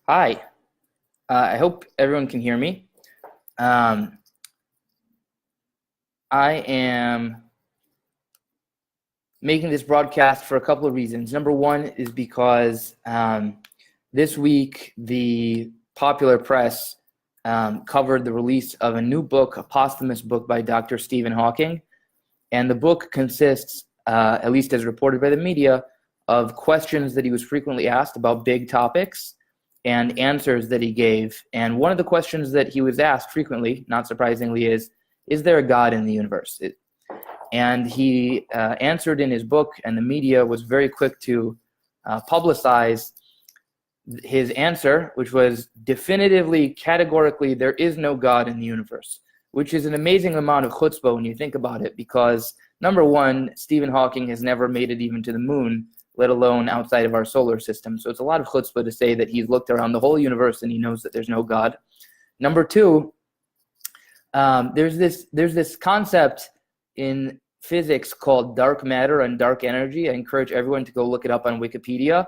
Hi, I hope everyone can hear me. Um, I am making this broadcast for a couple of reasons. Number one is because this week the popular press covered the release of a new book, a posthumous book by Dr. Stephen Hawking. And the book consists, at least as reported by the media, of questions that he was frequently asked about big topics and answers that he gave. And one of the questions that he was asked frequently, not surprisingly, is there a God in the universe? And he answered in his book, and the media was very quick to publicize his answer, which was definitively, categorically, there is no God in the universe, which is an amazing amount of chutzpah when you think about it, because number one, Stephen Hawking has never made it even to the moon, let alone outside of our solar system. So it's a lot of chutzpah to say that he's looked around the whole universe and he knows that there's no God. Number two, there's this concept in physics called dark matter and dark energy. I encourage everyone to go look it up on Wikipedia.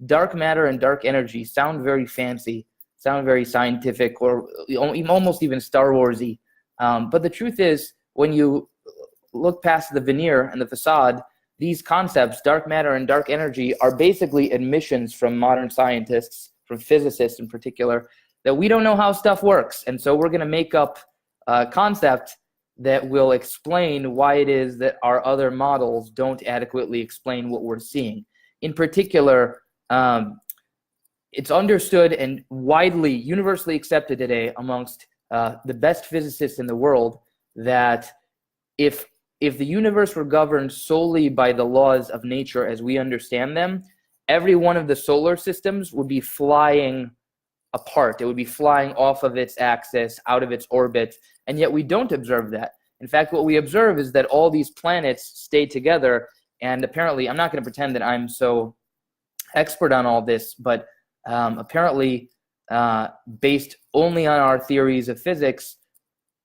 Dark matter and dark energy sound very fancy, sound very scientific, or almost even Star Wars-y. But the truth is, when you look past the veneer and the facade, these concepts, dark matter and dark energy, are basically admissions from modern scientists, from physicists in particular, that we don't know how stuff works. And so we're going to make up a concept that will explain why it is that our other models don't adequately explain what we're seeing. In particular, it's understood and widely, universally accepted today amongst the best physicists in the world that if the universe were governed solely by the laws of nature as we understand them, every one of the solar systems would be flying apart. It would be flying off of its axis, out of its orbit, and yet we don't observe that. In fact, what we observe is that all these planets stay together, and apparently, I'm not going to pretend that I'm so expert on all this, but apparently, based only on our theories of physics,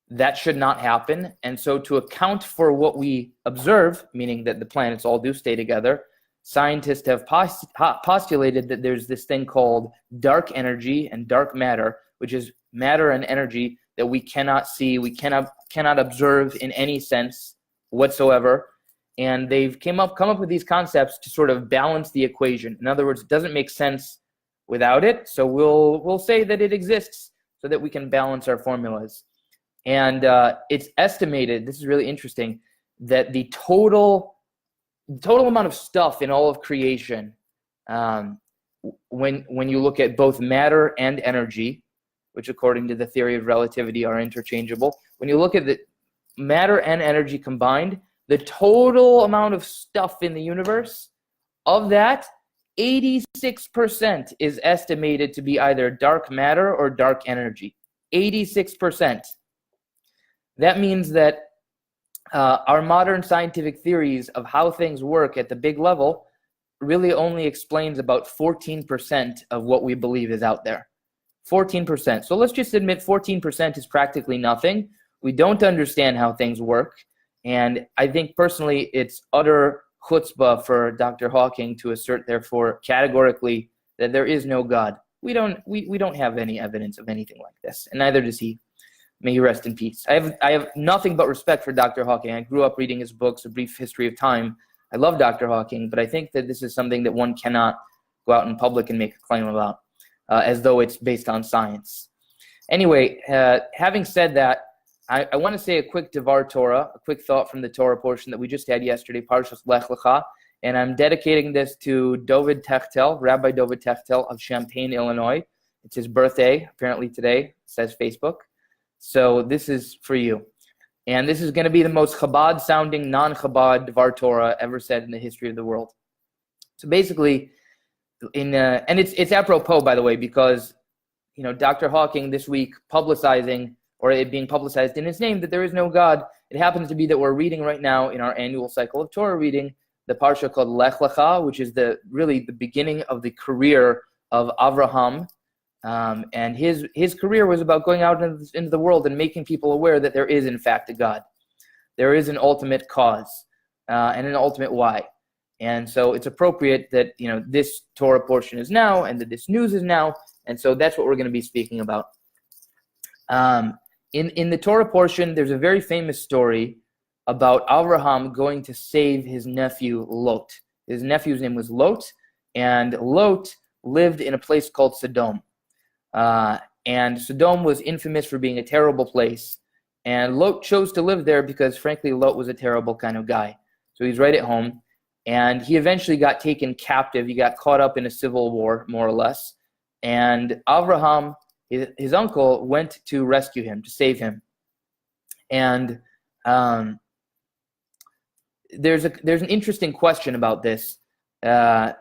that should not happen. And so to account for what we observe, meaning that the planets all do stay together, scientists have postulated that there's this thing called dark energy and dark matter, which is matter and energy that we cannot see, we cannot observe in any sense whatsoever. And they've come up with these concepts to sort of balance the equation. In other words, it doesn't make sense without it, so we'll say that it exists so that we can balance our formulas. And it's estimated, this is really interesting, that the total amount of stuff in all of creation, when you look at both matter and energy, which according to the theory of relativity are interchangeable, when you look at the matter and energy combined, the total amount of stuff in the universe, of that, 86% is estimated to be either dark matter or dark energy. 86%. That means that our modern scientific theories of how things work at the big level really only explains about 14% of what we believe is out there. 14%. So let's just admit 14% is practically nothing. We don't understand how things work. And I think personally it's utter chutzpah for Dr. Hawking to assert, therefore, categorically that there is no God. We don't have any evidence of anything like this, and neither does he. May he rest in peace. I have nothing but respect for Dr. Hawking. I grew up reading his books, A Brief History of Time. I love Dr. Hawking, but I think that this is something that one cannot go out in public and make a claim about, as though it's based on science. Anyway, having said that, I want to say a quick Devar Torah, a quick thought from the Torah portion that we just had yesterday, Parshas Lech Lecha, and I'm dedicating this to David Techtel, Rabbi David Techtel of Champaign, Illinois. It's his birthday, apparently today, says Facebook. So this is for you. And this is going to be the most Chabad-sounding, non-Chabad Devar Torah ever said in the history of the world. So basically, and it's apropos, by the way, because Dr. Hawking this week publicizing, or it being publicized in his name, that there is no God. It happens to be that we're reading right now in our annual cycle of Torah reading the parsha called Lech Lecha, which is really the beginning of the career of Avraham. And his career was about going out into the world and making people aware that there is, in fact, a God. There is an ultimate cause and an ultimate why. And so it's appropriate that this Torah portion is now and that this news is now And so that's what we're going to be speaking about. In the Torah portion, there's a very famous story about Avraham going to save his nephew Lot. His nephew's name was Lot, and Lot lived in a place called Sodom. And Sodom was infamous for being a terrible place. And Lot chose to live there because, frankly, Lot was a terrible kind of guy. So he's right at home. And he eventually got taken captive. He got caught up in a civil war, more or less. And Avraham, his uncle, went to rescue him, to save him. And there's an interesting question about this. And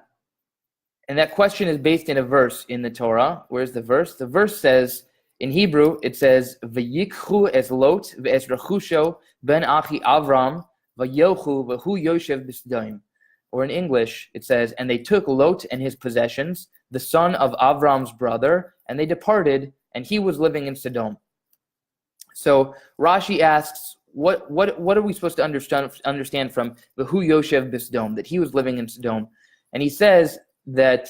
that question is based in a verse in the Torah. Where's the verse? The verse says, in Hebrew, it says, V'yikhu es Lot v'es rechusho ben achi Avram v'yochu v'hu yoshev b'sdoim. Or in English, it says, and they took Lot and his possessions, the son of Avram's brother, and they departed, and he was living in Sodom. So Rashi asks, what are we supposed to understand from v'hu yoshev b'sdom, that he was living in Sodom? And he says that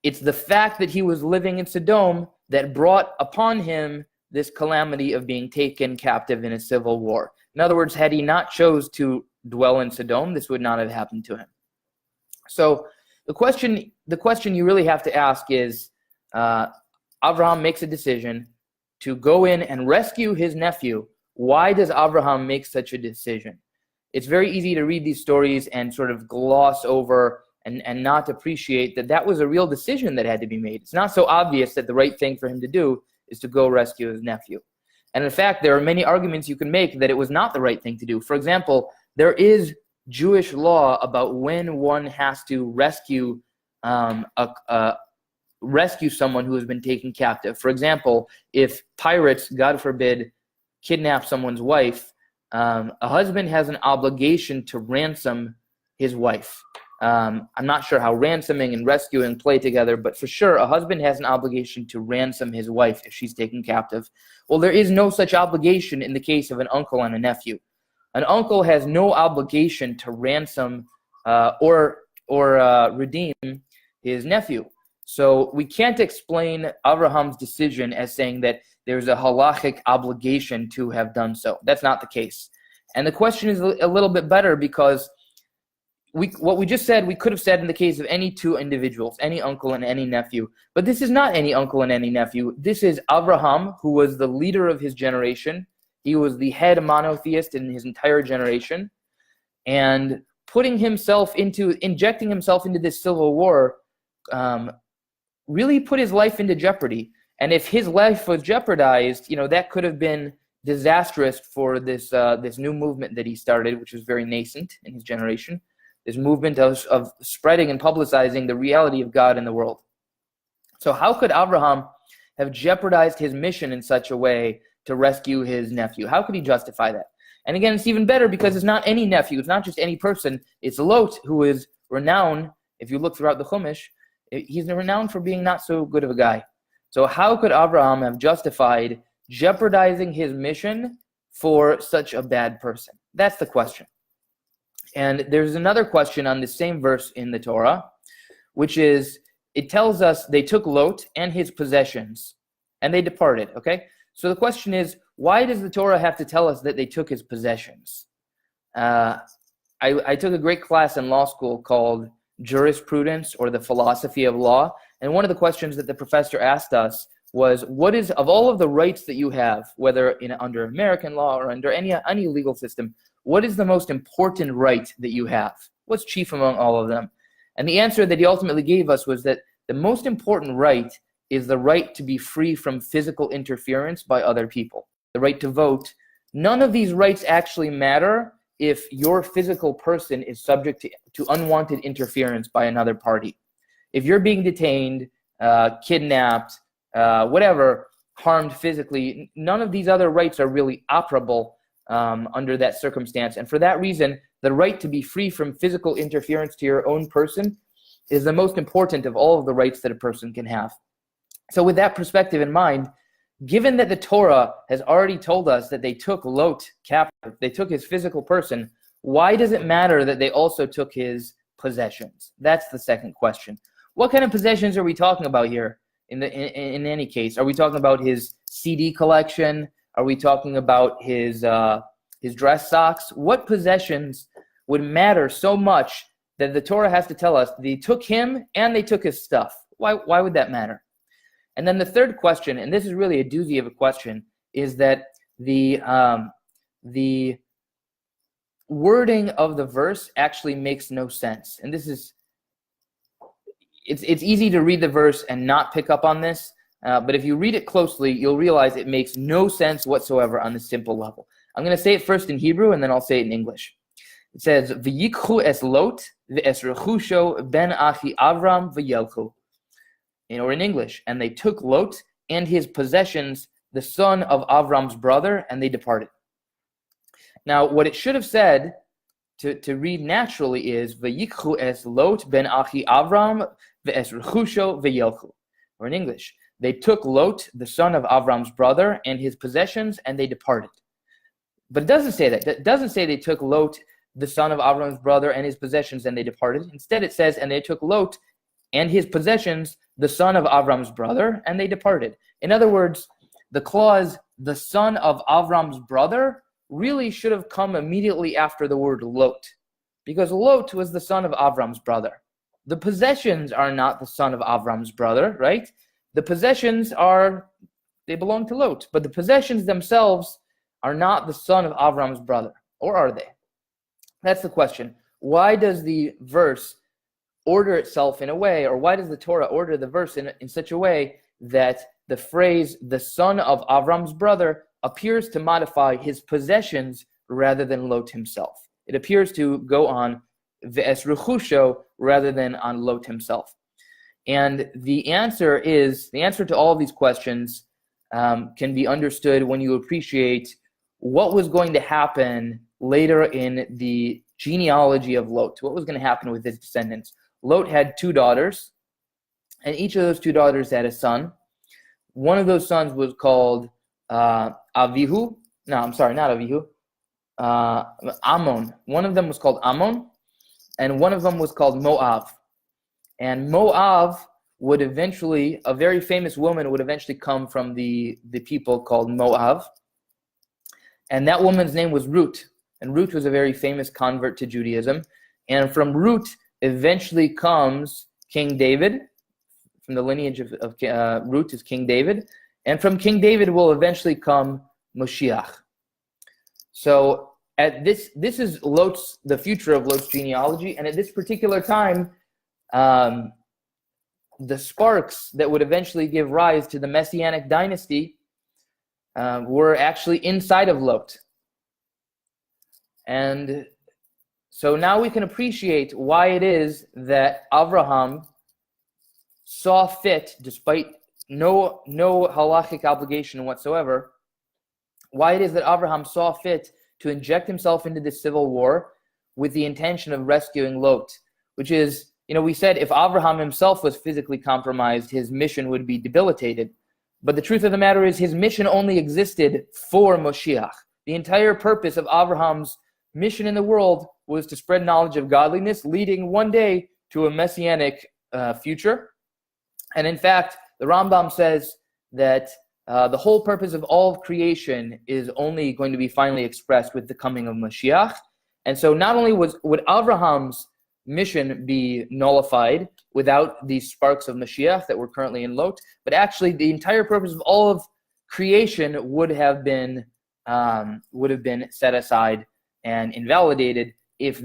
it's the fact that he was living in Sodom that brought upon him this calamity of being taken captive in a civil war. In other words, had he not chose to dwell in Sodom, this would not have happened to him. So the question you really have to ask is, Avraham makes a decision to go in and rescue his nephew. Why does Avraham make such a decision? It's very easy to read these stories and sort of gloss over and not appreciate that was a real decision that had to be made. It's not so obvious that the right thing for him to do is to go rescue his nephew. And in fact, there are many arguments you can make that it was not the right thing to do. For example, there is Jewish law about when one has to rescue rescue someone who has been taken captive. For example, if pirates, God forbid, kidnap someone's wife, a husband has an obligation to ransom his wife. I'm not sure how ransoming and rescuing play together, but for sure, a husband has an obligation to ransom his wife if she's taken captive. Well, there is no such obligation in the case of an uncle and a nephew. An uncle has no obligation to ransom or redeem his nephew. So we can't explain Avraham's decision as saying that there's a halachic obligation to have done so. That's not the case. And the question is a little bit better because what we just said, we could have said in the case of any two individuals, any uncle and any nephew. But this is not any uncle and any nephew. This is Avraham, who was the leader of his generation. He was the head monotheist in his entire generation. And injecting himself into this civil war really put his life into jeopardy. And if his life was jeopardized, that could have been disastrous for this new movement that he started, which was very nascent in his generation. This movement of spreading and publicizing the reality of God in the world. So how could Avraham have jeopardized his mission in such a way to rescue his nephew? How could he justify that? And again, it's even better because it's not any nephew. It's not just any person. It's Lot, who is renowned. If you look throughout the Chumash, he's renowned for being not so good of a guy. So how could Avraham have justified jeopardizing his mission for such a bad person? That's the question. And there's another question on the same verse in the Torah, which is, it tells us they took Lot and his possessions, and they departed, okay? So the question is, why does the Torah have to tell us that they took his possessions? I took a great class in law school called Jurisprudence, or the Philosophy of Law, and one of the questions that the professor asked us was, what is, of all of the rights that you have, whether under American law or under any legal system, what is the most important right that you have? What's chief among all of them? And the answer that he ultimately gave us was that the most important right is the right to be free from physical interference by other people, the right to vote. None of these rights actually matter if your physical person is subject to unwanted interference by another party. If you're being detained, kidnapped, whatever, harmed physically, none of these other rights are really operable under that circumstance. And for that reason, the right to be free from physical interference to your own person is the most important of all of the rights that a person can have. So with that perspective in mind, given that the Torah has already told us that they took Lot captive, they took his physical person, why does it matter that they also took his possessions? That's the second question. What kind of possessions are we talking about here? In any case, are we talking about his CD collection? Are we talking about his dress socks? What possessions would matter so much that the Torah has to tell us they took him and they took his stuff? Why would that matter? And then the third question, and this is really a doozy of a question, is that the wording of the verse actually makes no sense. And this is, it's easy to read the verse and not pick up on this, but if you read it closely, you'll realize it makes no sense whatsoever on the simple level. I'm going to say it first in Hebrew, and then I'll say it in English. It says, "V'yikchu es Lot v'es rechusho ben achi Avram v'yelchu." Or in English, and they took Lot and his possessions, the son of Avram's brother, and they departed. Now, what it should have said to read naturally is "V'yikchu es Lot ben achi Avram v'es rechusho v'yelchu." Or in English, they took Lot, the son of Avram's brother, and his possessions, and they departed. But it doesn't say that. It doesn't say they took Lot, the son of Avram's brother, and his possessions, and they departed. Instead, it says, and they took Lot and his possessions, the son of Avram's brother, and they departed. In other words, the clause, the son of Avram's brother, really should have come immediately after the word Lot, because Lot was the son of Avram's brother. The possessions are not the son of Avram's brother, right? The possessions they belong to Lot, but the possessions themselves are not the son of Avram's brother, or are they? That's the question. Why does the verse order itself in a way, or why does the Torah order the verse in such a way that the phrase, the son of Avram's brother, appears to modify his possessions rather than Lot himself? It appears to go on v'es rechusho rather than on Lot himself. And the answer to all of these questions can be understood when you appreciate what was going to happen later in the genealogy of Lot. What was going to happen with his descendants? Lot had 2 daughters, and each of those 2 daughters had a son. One of those sons was called Avihu. No, I'm sorry, not Avihu. Ammon. One of them was called Ammon, and one of them was called Moav. And Moav would eventually, a very famous woman would eventually come from the people called Moav. And that woman's name was Ruth. And Ruth was a very famous convert to Judaism. And from Ruth eventually comes King David. From the lineage of Ruth is King David. And from King David will eventually come Moshiach. So at this is the future of Lot's genealogy. And at this particular time, the sparks that would eventually give rise to the Messianic dynasty were actually inside of Lot. And so now we can appreciate why it is that Abraham saw fit, despite no halachic obligation whatsoever, why it is that Abraham saw fit to inject himself into this civil war with the intention of rescuing Lot, which is, we said if Abraham himself was physically compromised, his mission would be debilitated. But the truth of the matter is his mission only existed for Moshiach. The entire purpose of Abraham's mission in the world was to spread knowledge of godliness, leading one day to a messianic future. And in fact, the Rambam says that the whole purpose of all of creation is only going to be finally expressed with the coming of Mashiach. And so not only would Abraham's mission be nullified without these sparks of Mashiach that were currently in Lot, but actually the entire purpose of all of creation would have been set aside and invalidated if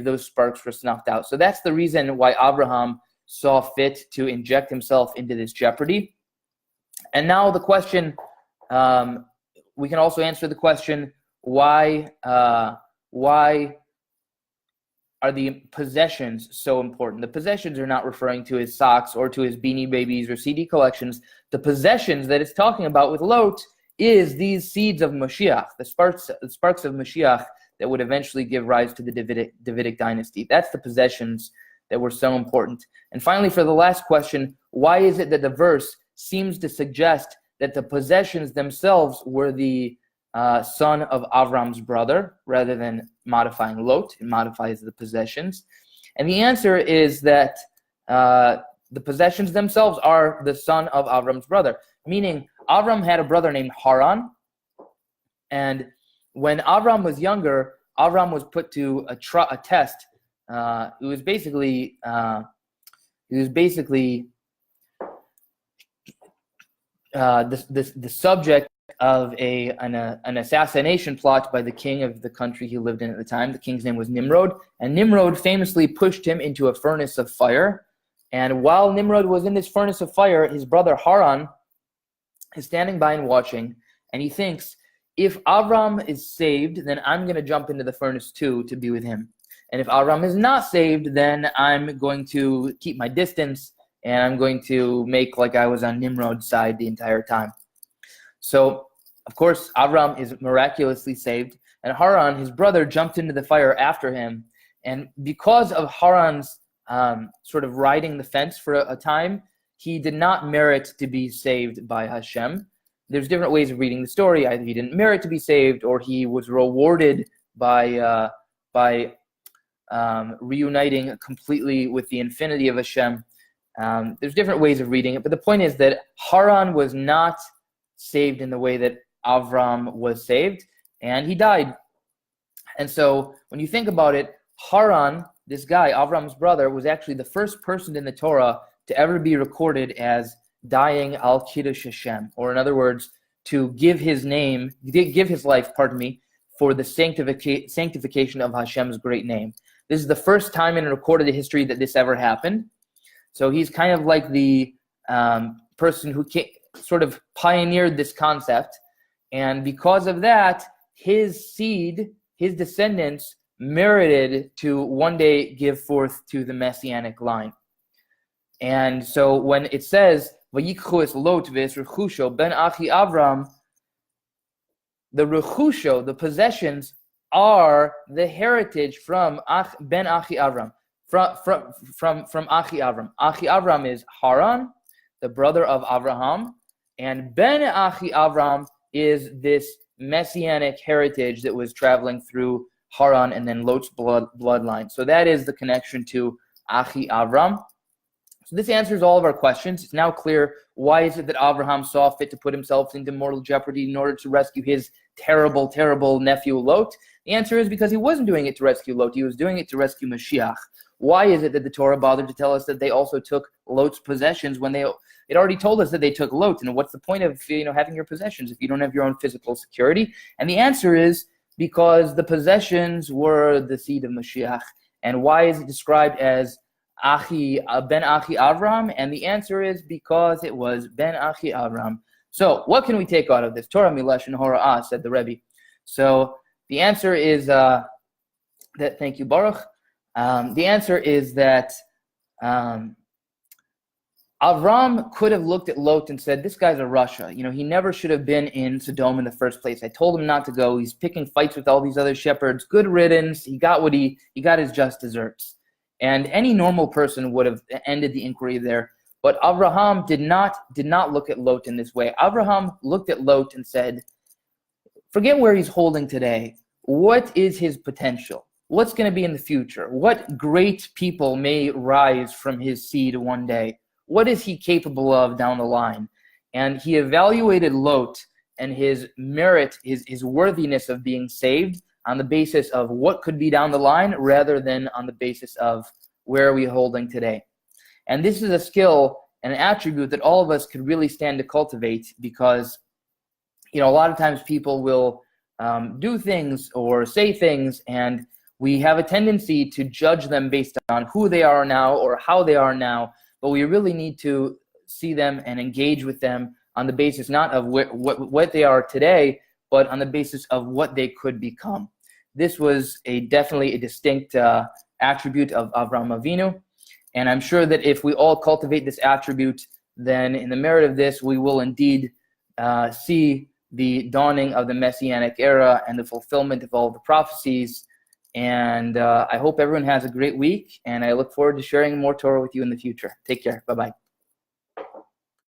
those sparks were snuffed out. So that's the reason why Abraham saw fit to inject himself into this jeopardy. And now the question, we can also answer the question, why are the possessions so important? The possessions are not referring to his socks or to his Beanie Babies or CD collections. The possessions that it's talking about with Lot is these seeds of Mashiach, the sparks of Mashiach that would eventually give rise to the Davidic dynasty. That's the possessions that were so important. And finally, for the last question, why is it that the verse seems to suggest that the possessions themselves were the son of Avram's brother, rather than modifying Lot? It modifies the possessions. And the answer is that the possessions themselves are the son of Avram's brother. Meaning, Avram had a brother named Haran, and when Avram was younger, Avram was put to a test. It was basically the subject of an assassination plot by the king of the country he lived in at the time. The king's name was Nimrod, and Nimrod famously pushed him into a furnace of fire. And while Nimrod was in this furnace of fire, his brother Haran is standing by and watching, and he thinks, if Avram is saved, then I'm going to jump into the furnace too to be with him. And if Avram is not saved, then I'm going to keep my distance, and I'm going to make like I was on Nimrod's side the entire time. So, of course, Avram is miraculously saved, and Haran, his brother, jumped into the fire after him. And because of Haran's sort of riding the fence for a time, he did not merit to be saved by Hashem. There's different ways of reading the story. Either he didn't merit to be saved, or he was rewarded by reuniting completely with the infinity of Hashem. There's different ways of reading it, but the point is that Haran was not saved in the way that Avram was saved, and he died. And so when you think about it, Haran, this guy, Avram's brother, was actually the first person in the Torah to ever be recorded as dying al Kiddush Hashem, or in other words, to give his life, for the sanctification of Hashem's great name. This is the first time in recorded history that this ever happened. So he's kind of like the person who sort of pioneered this concept, and because of that, his seed, his descendants, merited to one day give forth to the messianic line. And so when it says Vayikchu es Lot v'es rechusho ben achi Avram, the rechusho, the possessions, are the heritage from ben achi Avram, from achi Avram. Achi Avram is Haran, the brother of Abraham, and ben achi Avram is this messianic heritage that was traveling through Haran and then Lot's bloodline. So that is the connection to Achi Avram. So this answers all of our questions. It's now clear why is it that Abraham saw fit to put himself into mortal jeopardy in order to rescue his terrible, terrible nephew Lot. The answer is because he wasn't doing it to rescue Lot. He was doing it to rescue Mashiach. Why is it that the Torah bothered to tell us that they also took Lot's possessions when it already told us that they took Lot? And what's the point of having your possessions if you don't have your own physical security? And the answer is because the possessions were the seed of Mashiach. And why is it described as Ben Achi Avram? And the answer is because it was Ben Achi Avram. So what can we take out of this? Torah milashon hora'ah, said the Rebbe. So the answer is that, thank you, Baruch. The answer is that Avram could have looked at Lot and said, this guy's a Russia. He never should have been in Sodom in the first place. I told him not to go. He's picking fights with all these other shepherds. Good riddance. He got his just desserts. And any normal person would have ended the inquiry there. But Abraham did not look at Lot in this way. Abraham looked at Lot and said, forget where he's holding today. What is his potential? What's going to be in the future? What great people may rise from his seed one day? What is he capable of down the line? And he evaluated Lot and his merit, his worthiness of being saved on the basis of what could be down the line rather than on the basis of where are we holding today. And this is a skill and an attribute that all of us could really stand to cultivate because, a lot of times people will do things or say things and we have a tendency to judge them based on who they are now or how they are now. But we really need to see them and engage with them on the basis not of what they are today, but on the basis of what they could become. This was definitely a distinct attribute of Avraham Avinu. And I'm sure that if we all cultivate this attribute, then in the merit of this, we will indeed see the dawning of the Messianic era and the fulfillment of all the prophecies. And I hope everyone has a great week, and I look forward to sharing more Torah with you in the future. Take care. Bye-bye.